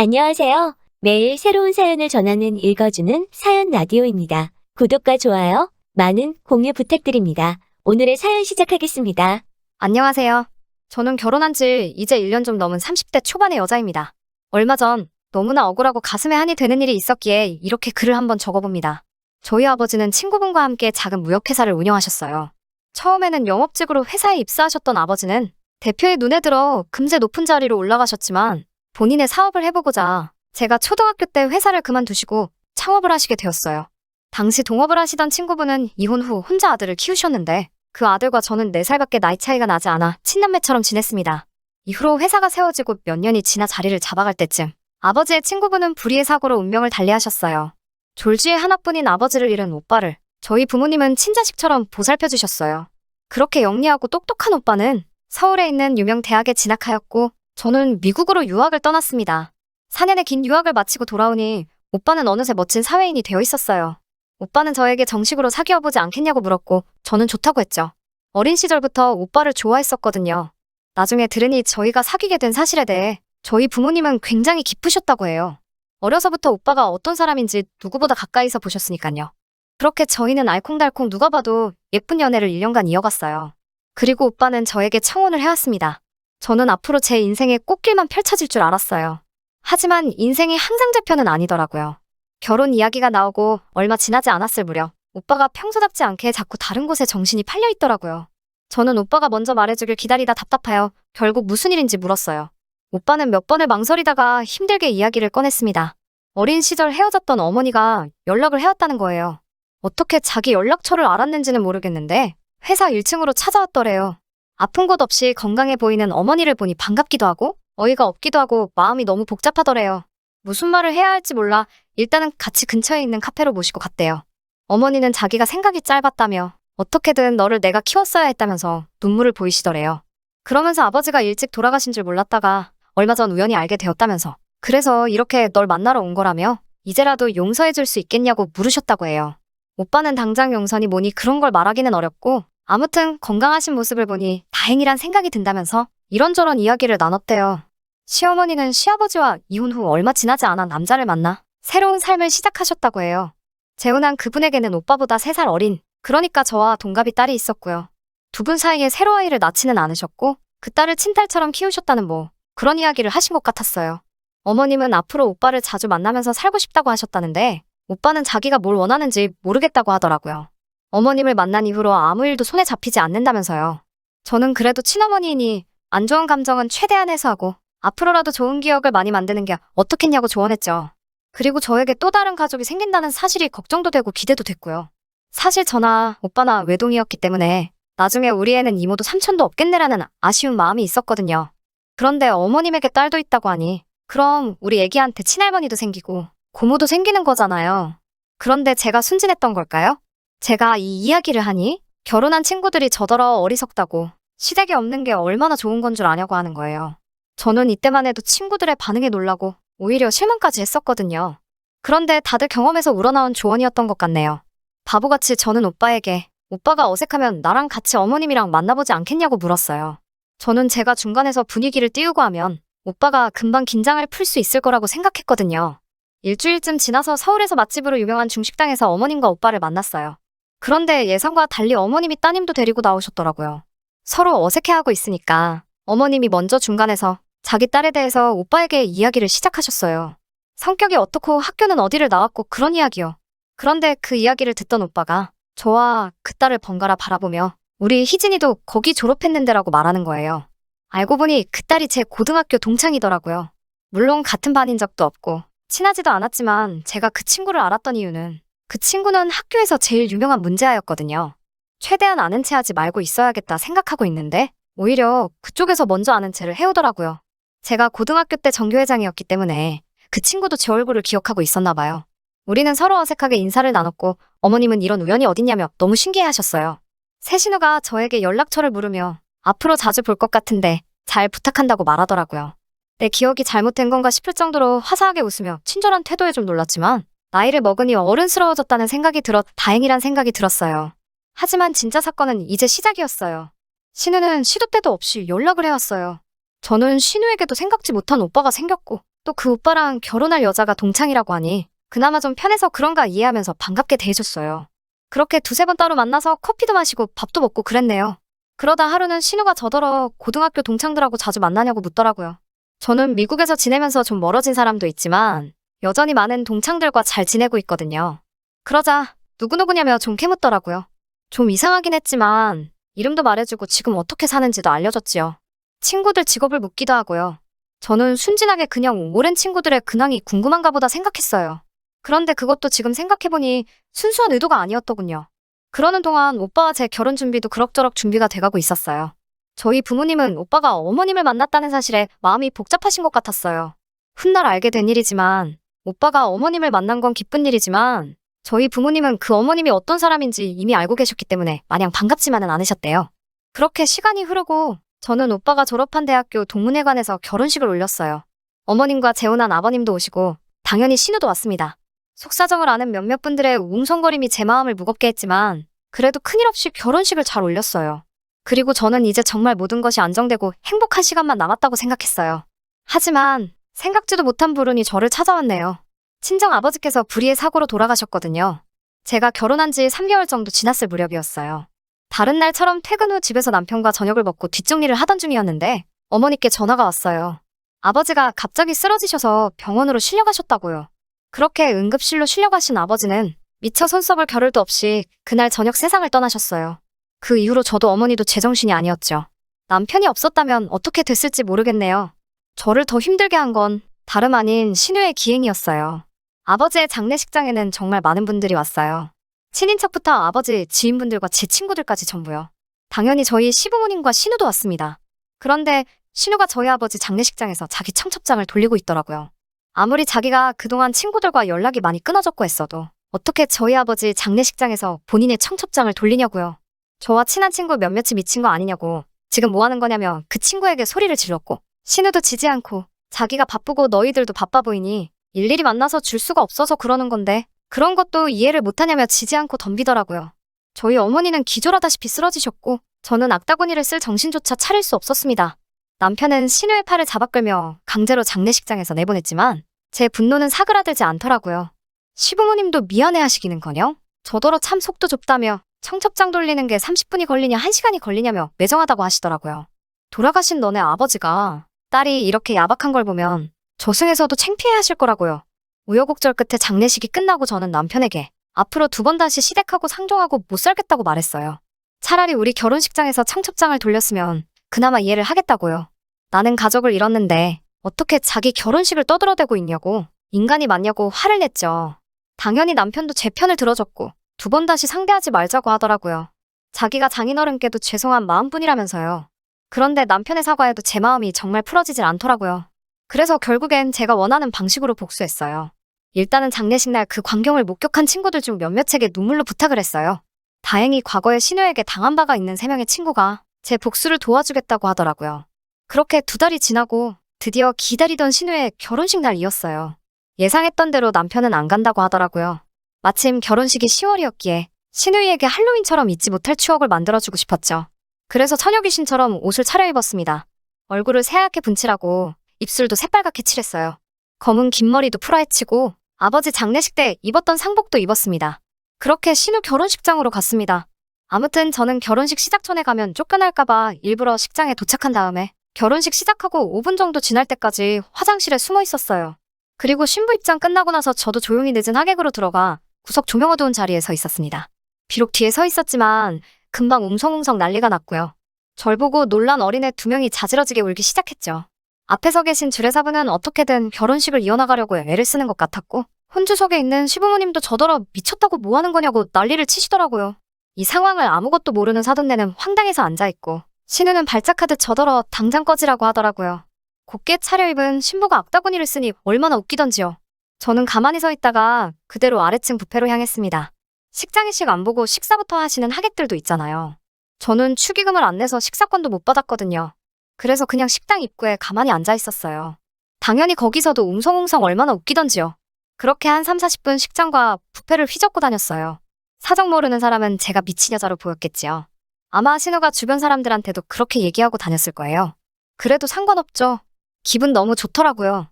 안녕하세요. 매일 새로운 사연을 전하는 읽어주는 사연 라디오입니다. 구독과 좋아요, 많은 공유 부탁드립니다. 오늘의 사연 시작하겠습니다. 안녕하세요. 저는 결혼한 지 이제 1년 좀 넘은 30대 초반의 여자입니다. 얼마 전 너무나 억울하고 가슴에 한이 되는 일이 있었기에 이렇게 글을 한번 적어봅니다. 저희 아버지는 친구분과 함께 작은 무역회사를 운영하셨어요. 처음에는 영업직으로 회사에 입사하셨던 아버지는 대표의 눈에 들어 금세 높은 자리로 올라가셨지만 본인의 사업을 해보고자 제가 초등학교 때 회사를 그만두시고 창업을 하시게 되었어요. 당시 동업을 하시던 친구분은 이혼 후 혼자 아들을 키우셨는데 그 아들과 저는 4살밖에 나이 차이가 나지 않아 친남매처럼 지냈습니다. 이후로 회사가 세워지고 몇 년이 지나 자리를 잡아갈 때쯤 아버지의 친구분은 불의의 사고로 운명을 달리하셨어요. 졸지에 하나뿐인 아버지를 잃은 오빠를 저희 부모님은 친자식처럼 보살펴 주셨어요. 그렇게 영리하고 똑똑한 오빠는 서울에 있는 유명 대학에 진학하였고 저는 미국으로 유학을 떠났습니다. 4년의 긴 유학을 마치고 돌아오니 오빠는 어느새 멋진 사회인이 되어 있었어요. 오빠는 저에게 정식으로 사귀어보지 않겠냐고 물었고 저는 좋다고 했죠. 어린 시절부터 오빠를 좋아했었거든요. 나중에 들으니 저희가 사귀게 된 사실에 대해 저희 부모님은 굉장히 기쁘셨다고 해요. 어려서부터 오빠가 어떤 사람인지 누구보다 가까이서 보셨으니까요. 그렇게 저희는 알콩달콩 누가 봐도 예쁜 연애를 1년간 이어갔어요. 그리고 오빠는 저에게 청혼을 해왔습니다. 저는 앞으로 제 인생의 꽃길만 펼쳐질 줄 알았어요. 하지만 인생이 항상제편은 아니더라고요. 결혼 이야기가 나오고 얼마 지나지 않았을 무렵 오빠가 평소답지 않게 자꾸 다른 곳에 정신이 팔려 있더라고요. 저는 오빠가 먼저 말해주길 기다리다 답답하여 결국 무슨 일인지 물었어요. 오빠는 몇 번을 망설이다가 힘들게 이야기를 꺼냈습니다. 어린 시절 헤어졌던 어머니가 연락을 해왔다는 거예요. 어떻게 자기 연락처를 알았는지는 모르겠는데 회사 1층으로 찾아왔더래요. 아픈 곳 없이 건강해 보이는 어머니를 보니 반갑기도 하고 어이가 없기도 하고 마음이 너무 복잡하더래요. 무슨 말을 해야 할지 몰라 일단은 같이 근처에 있는 카페로 모시고 갔대요. 어머니는 자기가 생각이 짧았다며 어떻게든 너를 내가 키웠어야 했다면서 눈물을 보이시더래요. 그러면서 아버지가 일찍 돌아가신 줄 몰랐다가 얼마 전 우연히 알게 되었다면서 그래서 이렇게 널 만나러 온 거라며 이제라도 용서해줄 수 있겠냐고 물으셨다고 해요. 오빠는 당장 용서니 뭐니 그런 걸 말하기는 어렵고 아무튼 건강하신 모습을 보니 다행이란 생각이 든다면서 이런저런 이야기를 나눴대요. 시어머니는 시아버지와 이혼 후 얼마 지나지 않아 남자를 만나 새로운 삶을 시작하셨다고 해요. 재혼한 그분에게는 오빠보다 3살 어린, 그러니까 저와 동갑이 딸이 있었고요. 두 분 사이에 새로 아이를 낳지는 않으셨고 그 딸을 친딸처럼 키우셨다는 그런 이야기를 하신 것 같았어요. 어머님은 앞으로 오빠를 자주 만나면서 살고 싶다고 하셨다는데 오빠는 자기가 뭘 원하는지 모르겠다고 하더라고요. 어머님을 만난 이후로 아무 일도 손에 잡히지 않는다면서요. 저는 그래도 친어머니이니 안 좋은 감정은 최대한 해소하고 앞으로라도 좋은 기억을 많이 만드는 게 어떻겠냐고 조언했죠. 그리고 저에게 또 다른 가족이 생긴다는 사실이 걱정도 되고 기대도 됐고요. 사실 저나 오빠나 외동이었기 때문에 나중에 우리 애는 이모도 삼촌도 없겠네라는 아쉬운 마음이 있었거든요. 그런데 어머님에게 딸도 있다고 하니 그럼 우리 애기한테 친할머니도 생기고 고모도 생기는 거잖아요. 그런데 제가 순진했던 걸까요? 제가 이 이야기를 하니 결혼한 친구들이 저더러 어리석다고 시댁에 없는 게 얼마나 좋은 건 줄 아냐고 하는 거예요. 저는 이때만 해도 친구들의 반응에 놀라고 오히려 실망까지 했었거든요. 그런데 다들 경험에서 우러나온 조언이었던 것 같네요. 바보같이 저는 오빠에게 오빠가 어색하면 나랑 같이 어머님이랑 만나보지 않겠냐고 물었어요. 저는 제가 중간에서 분위기를 띄우고 하면 오빠가 금방 긴장을 풀 수 있을 거라고 생각했거든요. 일주일쯤 지나서 서울에서 맛집으로 유명한 중식당에서 어머님과 오빠를 만났어요. 그런데 예상과 달리 어머님이 따님도 데리고 나오셨더라고요. 서로 어색해하고 있으니까 어머님이 먼저 중간에서 자기 딸에 대해서 오빠에게 이야기를 시작하셨어요. 성격이 어떻고 학교는 어디를 나왔고 그런 이야기요. 그런데 그 이야기를 듣던 오빠가 저와 그 딸을 번갈아 바라보며 우리 희진이도 거기 졸업했는데라고 말하는 거예요. 알고 보니 그 딸이 제 고등학교 동창이더라고요. 물론 같은 반인 적도 없고 친하지도 않았지만 제가 그 친구를 알았던 이유는 그 친구는 학교에서 제일 유명한 문제아였거든요. 최대한 아는 체 하지 말고 있어야겠다 생각하고 있는데 오히려 그쪽에서 먼저 아는 체를 해오더라고요. 제가 고등학교 때 전교회장이었기 때문에 그 친구도 제 얼굴을 기억하고 있었나 봐요. 우리는 서로 어색하게 인사를 나눴고 어머님은 이런 우연이 어딨냐며 너무 신기해하셨어요. 새 신우가 저에게 연락처를 물으며 앞으로 자주 볼 것 같은데 잘 부탁한다고 말하더라고요. 내 기억이 잘못된 건가 싶을 정도로 화사하게 웃으며 친절한 태도에 좀 놀랐지만 나이를 먹으니 어른스러워졌다는 생각이 들어 다행이란 생각이 들었어요. 하지만 진짜 사건은 이제 시작이었어요. 신우는 시도 때도 없이 연락을 해왔어요. 저는 신우에게도 생각지 못한 오빠가 생겼고 또 그 오빠랑 결혼할 여자가 동창이라고 하니 그나마 좀 편해서 그런가 이해하면서 반갑게 대해줬어요. 그렇게 두세 번 따로 만나서 커피도 마시고 밥도 먹고 그랬네요. 그러다 하루는 신우가 저더러 고등학교 동창들하고 자주 만나냐고 묻더라고요. 저는 미국에서 지내면서 좀 멀어진 사람도 있지만 여전히 많은 동창들과 잘 지내고 있거든요. 그러자 누구누구냐며 좀 캐묻더라고요. 좀 이상하긴 했지만 이름도 말해주고 지금 어떻게 사는지도 알려줬지요. 친구들 직업을 묻기도 하고요. 저는 순진하게 그냥 오랜 친구들의 근황이 궁금한가 보다 생각했어요. 그런데 그것도 지금 생각해보니 순수한 의도가 아니었더군요. 그러는 동안 오빠와 제 결혼 준비도 그럭저럭 준비가 돼가고 있었어요. 저희 부모님은 오빠가 어머님을 만났다는 사실에 마음이 복잡하신 것 같았어요. 훗날 알게 된 일이지만 오빠가 어머님을 만난 건 기쁜 일이지만 저희 부모님은 그 어머님이 어떤 사람인지 이미 알고 계셨기 때문에 마냥 반갑지만은 않으셨대요. 그렇게 시간이 흐르고 저는 오빠가 졸업한 대학교 동문회관에서 결혼식을 올렸어요. 어머님과 재혼한 아버님도 오시고 당연히 신우도 왔습니다. 속사정을 아는 몇몇 분들의 웅성거림이 제 마음을 무겁게 했지만 그래도 큰일 없이 결혼식을 잘 올렸어요. 그리고 저는 이제 정말 모든 것이 안정되고 행복한 시간만 남았다고 생각했어요. 하지만 생각지도 못한 불운이 저를 찾아왔네요. 친정 아버지께서 불의의 사고로 돌아가셨거든요. 제가 결혼한 지 3개월 정도 지났을 무렵이었어요. 다른 날처럼 퇴근 후 집에서 남편과 저녁을 먹고 뒷정리를 하던 중이었는데 어머니께 전화가 왔어요. 아버지가 갑자기 쓰러지셔서 병원으로 실려가셨다고요. 그렇게 응급실로 실려가신 아버지는 미처 손 써볼 겨를도 없이 그날 저녁 세상을 떠나셨어요. 그 이후로 저도 어머니도 제정신이 아니었죠. 남편이 없었다면 어떻게 됐을지 모르겠네요. 저를 더 힘들게 한 건 다름 아닌 신우의 기행이었어요. 아버지의 장례식장에는 정말 많은 분들이 왔어요. 친인척부터 아버지, 지인분들과 제 친구들까지 전부요. 당연히 저희 시부모님과 신우도 왔습니다. 그런데 신우가 저희 아버지 장례식장에서 자기 청첩장을 돌리고 있더라고요. 아무리 자기가 그동안 친구들과 연락이 많이 끊어졌고 했어도 어떻게 저희 아버지 장례식장에서 본인의 청첩장을 돌리냐고요. 저와 친한 친구 몇몇이 미친 거 아니냐고 지금 뭐 하는 거냐며 그 친구에게 소리를 질렀고 신우도 지지 않고 자기가 바쁘고 너희들도 바빠 보이니 일일이 만나서 줄 수가 없어서 그러는 건데 그런 것도 이해를 못하냐며 지지 않고 덤비더라고요. 저희 어머니는 기절하다시피 쓰러지셨고 저는 악다구니를 쓸 정신조차 차릴 수 없었습니다. 남편은 신우의 팔을 잡아끌며 강제로 장례식장에서 내보냈지만 제 분노는 사그라들지 않더라고요. 시부모님도 미안해하시기는커녕 저더러 참 속도 좁다며 청첩장 돌리는 게 30분이 걸리냐 1시간이 걸리냐며 매정하다고 하시더라고요. 돌아가신 너네 아버지가 딸이 이렇게 야박한 걸 보면 저승에서도 창피해하실 거라고요. 우여곡절 끝에 장례식이 끝나고 저는 남편에게 앞으로 2번 다시 시댁하고 상종하고 못 살겠다고 말했어요. 차라리 우리 결혼식장에서 청첩장을 돌렸으면 그나마 이해를 하겠다고요. 나는 가족을 잃었는데 어떻게 자기 결혼식을 떠들어대고 있냐고 인간이 맞냐고 화를 냈죠. 당연히 남편도 제 편을 들어줬고 2번 다시 상대하지 말자고 하더라고요. 자기가 장인어른께도 죄송한 마음뿐이라면서요. 그런데 남편의 사과에도 제 마음이 정말 풀어지질 않더라고요. 그래서 결국엔 제가 원하는 방식으로 복수했어요. 일단은 장례식 날 그 광경을 목격한 친구들 중 몇몇에게 눈물로 부탁을 했어요. 다행히 과거에 신우에게 당한 바가 있는 3명의 친구가 제 복수를 도와주겠다고 하더라고요. 그렇게 2달이 지나고 드디어 기다리던 신우의 결혼식 날이었어요. 예상했던 대로 남편은 안 간다고 하더라고요. 마침 결혼식이 10월이었기에 신우이에게 할로윈처럼 잊지 못할 추억을 만들어주고 싶었죠. 그래서 처녀귀신처럼 옷을 차려입었습니다. 얼굴을 새하얗게 분칠하고 입술도 새빨갛게 칠했어요. 검은 긴 머리도 풀어헤치고 아버지 장례식 때 입었던 상복도 입었습니다. 그렇게 신우 결혼식장으로 갔습니다. 아무튼 저는 결혼식 시작 전에 가면 쫓겨날까봐 일부러 식장에 도착한 다음에 결혼식 시작하고 5분 정도 지날 때까지 화장실에 숨어 있었어요. 그리고 신부 입장 끝나고 나서 저도 조용히 늦은 하객으로 들어가 구석 조명 어두운 자리에 서 있었습니다. 비록 뒤에 서 있었지만 금방 웅성웅성 난리가 났고요. 절 보고 놀란 어린애 2명이 자지러지게 울기 시작했죠. 앞에 서 계신 주례사분은 어떻게든 결혼식을 이어나가려고 애를 쓰는 것 같았고 혼주석에 있는 시부모님도 저더러 미쳤다고 뭐 하는 거냐고 난리를 치시더라고요. 이 상황을 아무것도 모르는 사돈네는 황당해서 앉아있고 신우는 발작하듯 저더러 당장 꺼지라고 하더라고요. 곱게 차려입은 신부가 악다구니를 쓰니 얼마나 웃기던지요. 저는 가만히 서 있다가 그대로 아래층 뷔페로 향했습니다. 식장의식 안 보고 식사부터 하시는 하객들도 있잖아요. 저는 축의금을 안 내서 식사권도 못 받았거든요. 그래서 그냥 식당 입구에 가만히 앉아 있었어요. 당연히 거기서도 웅성웅성 얼마나 웃기던지요. 그렇게 한 30-40분 식장과 뷔페를 휘젓고 다녔어요. 사정 모르는 사람은 제가 미친 여자로 보였겠지요. 아마 신우가 주변 사람들한테도 그렇게 얘기하고 다녔을 거예요. 그래도 상관없죠. 기분 너무 좋더라고요.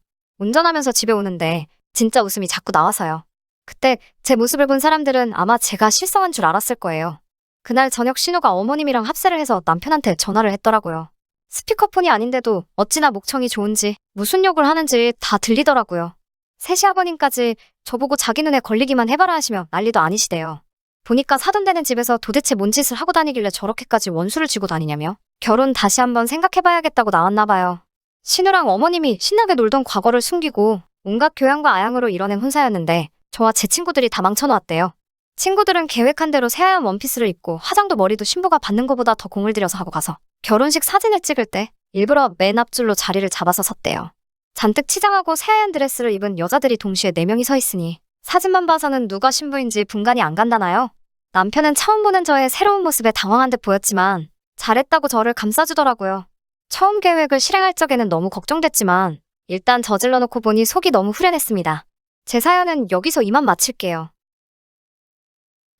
운전하면서 집에 오는데 진짜 웃음이 자꾸 나와서요. 그때 제 모습을 본 사람들은 아마 제가 실성한 줄 알았을 거예요. 그날 저녁 신우가 어머님이랑 합세를 해서 남편한테 전화를 했더라고요. 스피커폰이 아닌데도 어찌나 목청이 좋은지 무슨 욕을 하는지 다 들리더라고요. 세시 아버님까지 저보고 자기 눈에 걸리기만 해봐라 하시며 난리도 아니시대요. 보니까 사돈 되는 집에서 도대체 뭔 짓을 하고 다니길래 저렇게까지 원수를 쥐고 다니냐며 결혼 다시 한번 생각해봐야겠다고 나왔나 봐요. 신우랑 어머님이 신나게 놀던 과거를 숨기고 온갖 교양과 아양으로 이뤄낸 혼사였는데 저와 제 친구들이 다 망쳐놓았대요. 친구들은 계획한 대로 새하얀 원피스를 입고 화장도 머리도 신부가 받는 것보다 더 공을 들여서 하고 가서 결혼식 사진을 찍을 때 일부러 맨 앞줄로 자리를 잡아서 섰대요. 잔뜩 치장하고 새하얀 드레스를 입은 여자들이 동시에 4명이 서 있으니 사진만 봐서는 누가 신부인지 분간이 안 간다나요? 남편은 처음 보는 저의 새로운 모습에 당황한 듯 보였지만 잘했다고 저를 감싸주더라고요. 처음 계획을 실행할 적에는 너무 걱정됐지만 일단 저질러 놓고 보니 속이 너무 후련했습니다. 제 사연은 여기서 이만 마칠게요.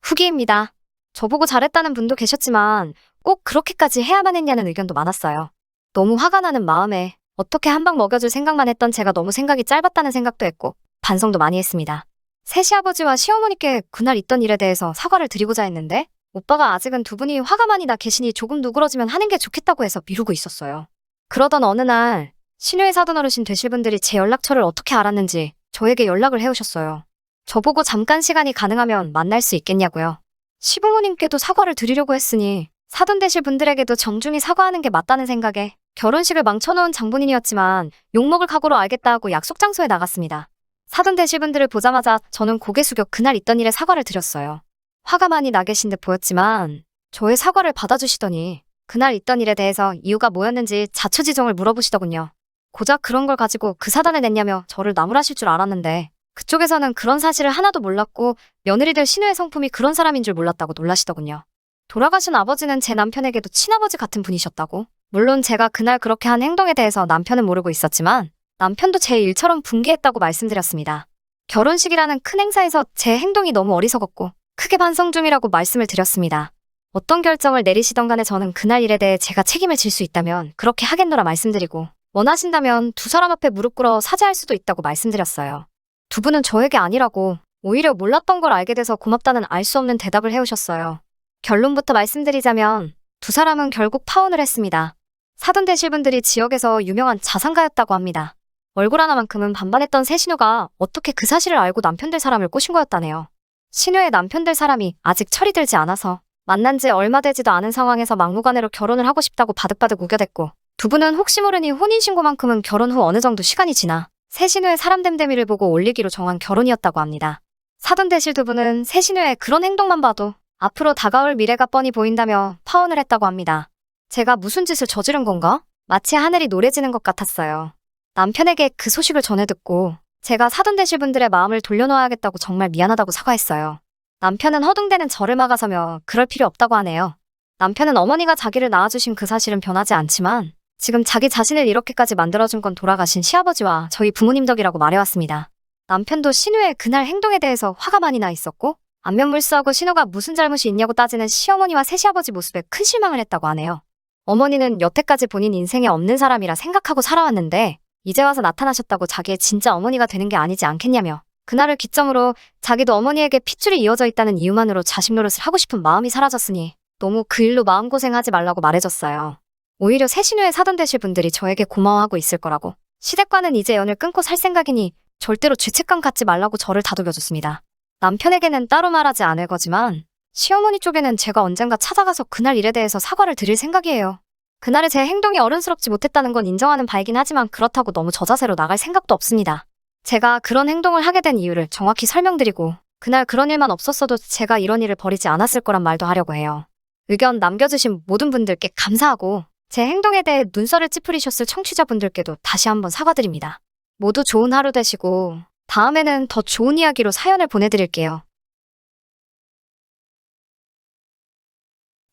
후기입니다. 저보고 잘했다는 분도 계셨지만 꼭 그렇게까지 해야만 했냐는 의견도 많았어요. 너무 화가 나는 마음에 어떻게 한 방 먹여줄 생각만 했던 제가 너무 생각이 짧았다는 생각도 했고 반성도 많이 했습니다. 새 시아버지와 시어머니께 그날 있던 일에 대해서 사과를 드리고자 했는데 오빠가 아직은 두 분이 화가 많이 나 계시니 조금 누그러지면 하는 게 좋겠다고 해서 미루고 있었어요. 그러던 어느 날 신우의 사돈 어르신 되실 분들이 제 연락처를 어떻게 알았는지 저에게 연락을 해오셨어요. 저보고 잠깐 시간이 가능하면 만날 수 있겠냐고요. 시부모님께도 사과를 드리려고 했으니 사돈 되실 분들에게도 정중히 사과하는 게 맞다는 생각에 결혼식을 망쳐놓은 장본인이었지만 욕먹을 각오로 알겠다 하고 약속 장소에 나갔습니다. 사돈 되실 분들을 보자마자 저는 고개 숙여 그날 있던 일에 사과를 드렸어요. 화가 많이 나 계신 듯 보였지만 저의 사과를 받아주시더니 그날 있던 일에 대해서 이유가 뭐였는지 자초지종을 물어보시더군요. 고작 그런 걸 가지고 그 사단을 냈냐며 저를 나무라실 줄 알았는데 그쪽에서는 그런 사실을 하나도 몰랐고 며느리들 신우의 성품이 그런 사람인 줄 몰랐다고 놀라시더군요. 돌아가신 아버지는 제 남편에게도 친아버지 같은 분이셨다고. 물론 제가 그날 그렇게 한 행동에 대해서 남편은 모르고 있었지만 남편도 제 일처럼 분개했다고 말씀드렸습니다. 결혼식이라는 큰 행사에서 제 행동이 너무 어리석었고 크게 반성 중이라고 말씀을 드렸습니다. 어떤 결정을 내리시던 간에 저는 그날 일에 대해 제가 책임을 질 수 있다면 그렇게 하겠노라 말씀드리고 원하신다면 두 사람 앞에 무릎 꿇어 사죄할 수도 있다고 말씀드렸어요. 두 분은 저에게 아니라고 오히려 몰랐던 걸 알게 돼서 고맙다는 알 수 없는 대답을 해오셨어요. 결론부터 말씀드리자면 두 사람은 결국 파혼을 했습니다. 사돈 되실 분들이 지역에서 유명한 자산가였다고 합니다. 얼굴 하나만큼은 반반했던 새 신우가 어떻게 그 사실을 알고 남편 될 사람을 꼬신 거였다네요. 신우의 남편 될 사람이 아직 철이 들지 않아서 만난 지 얼마 되지도 않은 상황에서 막무가내로 결혼을 하고 싶다고 바득바득 우겨댔고 두 분은 혹시 모르니 혼인신고만큼은 결혼 후 어느 정도 시간이 지나 새 신우의 사람 됨됨이를 보고 올리기로 정한 결혼이었다고 합니다. 사돈 되실 두 분은 새 신우의 그런 행동만 봐도 앞으로 다가올 미래가 뻔히 보인다며 파혼을 했다고 합니다. 제가 무슨 짓을 저지른 건가? 마치 하늘이 노래지는 것 같았어요. 남편에게 그 소식을 전해 듣고 제가 사돈 되실 분들의 마음을 돌려놓아야겠다고 정말 미안하다고 사과했어요. 남편은 허둥대는 저를 막아서며 그럴 필요 없다고 하네요. 남편은 어머니가 자기를 낳아주신 그 사실은 변하지 않지만 지금 자기 자신을 이렇게까지 만들어준 건 돌아가신 시아버지와 저희 부모님 덕이라고 말해왔습니다. 남편도 신우의 그날 행동에 대해서 화가 많이 나 있었고 안면물수하고 신우가 무슨 잘못이 있냐고 따지는 시어머니와 새시아버지 모습에 큰 실망을 했다고 하네요. 어머니는 여태까지 본인 인생에 없는 사람이라 생각하고 살아왔는데 이제 와서 나타나셨다고 자기의 진짜 어머니가 되는 게 아니지 않겠냐며 그날을 기점으로 자기도 어머니에게 핏줄이 이어져 있다는 이유만으로 자식 노릇을 하고 싶은 마음이 사라졌으니 너무 그 일로 마음고생하지 말라고 말해줬어요. 오히려 새 신우의 사돈 되실 분들이 저에게 고마워하고 있을 거라고 시댁과는 이제 연을 끊고 살 생각이니 절대로 죄책감 갖지 말라고 저를 다독여줬습니다. 남편에게는 따로 말하지 않을 거지만 시어머니 쪽에는 제가 언젠가 찾아가서 그날 일에 대해서 사과를 드릴 생각이에요. 그날의 제 행동이 어른스럽지 못했다는 건 인정하는 바이긴 하지만 그렇다고 너무 저자세로 나갈 생각도 없습니다. 제가 그런 행동을 하게 된 이유를 정확히 설명드리고 그날 그런 일만 없었어도 제가 이런 일을 벌이지 않았을 거란 말도 하려고 해요. 의견 남겨주신 모든 분들께 감사하고 제 행동에 대해 눈살을 찌푸리셨을 청취자분들께도 다시 한번 사과드립니다. 모두 좋은 하루 되시고 다음에는 더 좋은 이야기로 사연을 보내드릴게요.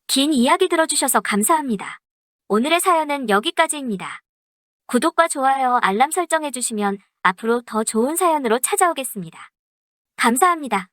긴 이야기 들어주셔서 감사합니다. 오늘의 사연은 여기까지입니다. 구독과 좋아요, 알람 설정해주시면 앞으로 더 좋은 사연으로 찾아오겠습니다. 감사합니다.